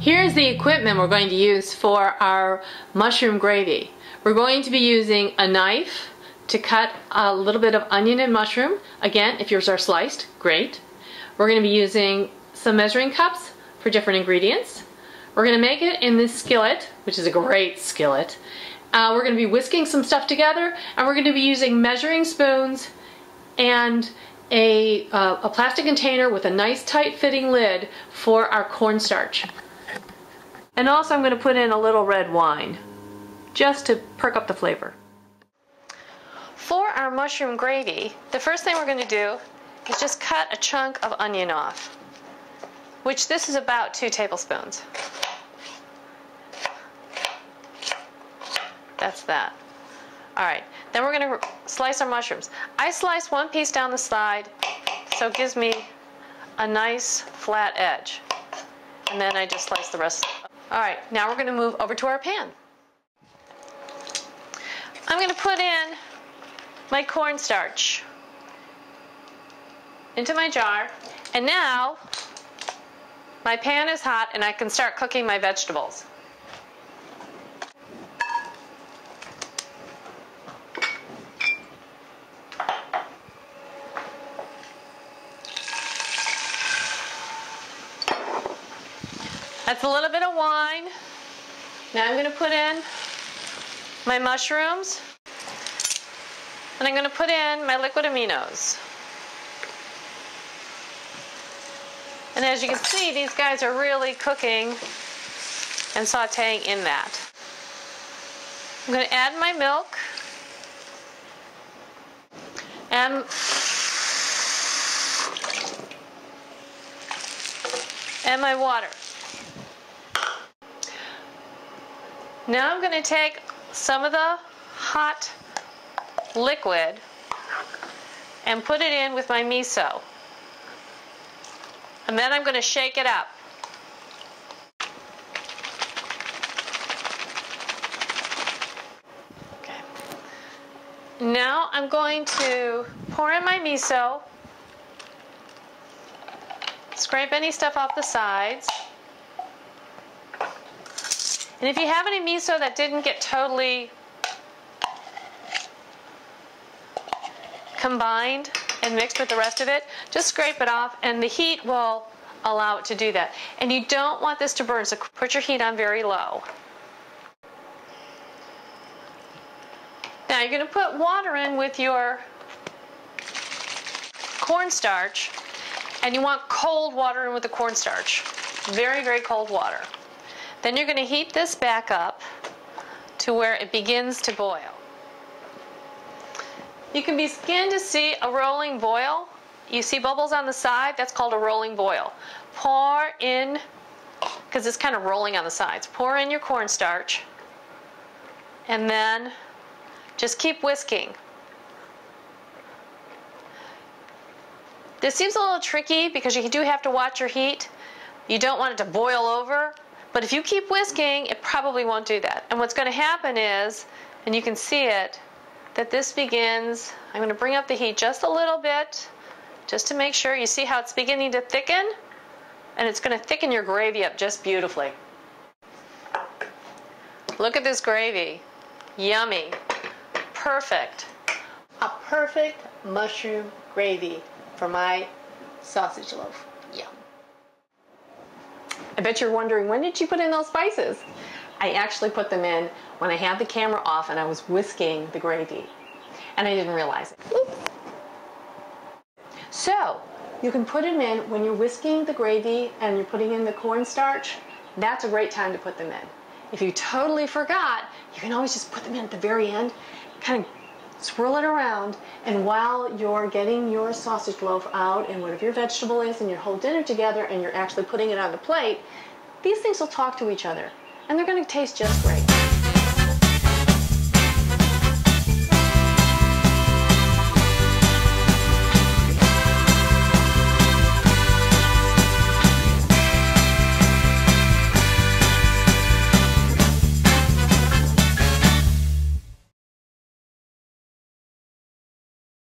Here's the equipment we're going to use for our mushroom gravy. We're going to be using a knife to cut a little bit of onion and mushroom. Again, if yours are sliced, great. We're going to be using some measuring cups for different ingredients. We're going to make it in this skillet, which is a great skillet. We're going to be whisking some stuff together, and we're going to be using measuring spoons and a plastic container with a nice tight fitting lid for our cornstarch. And also I'm going to put in a little red wine, just to perk up the flavor. For our mushroom gravy, the first thing we're going to do is just cut a chunk of onion off, which this is about 2 tablespoons. That's that. Alright, then we're going to slice our mushrooms. I slice one piece down the side, so it gives me a nice flat edge. And then I just slice the rest. Alright, now we're going to move over to our pan. I'm going to put in my cornstarch into my jar, and now my pan is hot and I can start cooking my vegetables. That's a little bit of wine. Now I'm going to put in my mushrooms, and I'm going to put in my liquid aminos. And as you can see, these guys are really cooking and sauteing in that. I'm going to add my milk and my water. Now I'm going to take some of the hot liquid and put it in with my miso. And then I'm going to shake it up. Okay. Now I'm going to pour in my miso, scrape any stuff off the sides. And if you have any miso that didn't get totally combined and mixed with the rest of it, just scrape it off, and the heat will allow it to do that. And you don't want this to burn, so put your heat on very low. Now you're going to put water in with your cornstarch, and you want cold water in with the cornstarch. Very, very cold water. Then you're going to heat this back up to where it begins to boil. You can begin to see a rolling boil. You see bubbles on the side? That's called a rolling boil. Pour in, because it's kind of rolling on the sides, pour in your cornstarch, and then just keep whisking. This seems a little tricky because you do have to watch your heat. You don't want it to boil over. But if you keep whisking, it probably won't do that. And what's going to happen is, and you can see it, that this begins, I'm going to bring up the heat just a little bit, just to make sure. You see how it's beginning to thicken? And it's going to thicken your gravy up just beautifully. Look at this gravy. Yummy. Perfect. A perfect mushroom gravy for my sausage loaf. Yum. I bet you're wondering, when did you put in those spices? I actually put them in when I had the camera off and I was whisking the gravy. And I didn't realize it. Oops. So, you can put them in when you're whisking the gravy and you're putting in the cornstarch. That's a great time to put them in. If you totally forgot, you can always just put them in at the very end, kind of swirl it around, and while you're getting your sausage loaf out and whatever your vegetable is and your whole dinner together and you're actually putting it on the plate, these things will talk to each other and they're going to taste just great.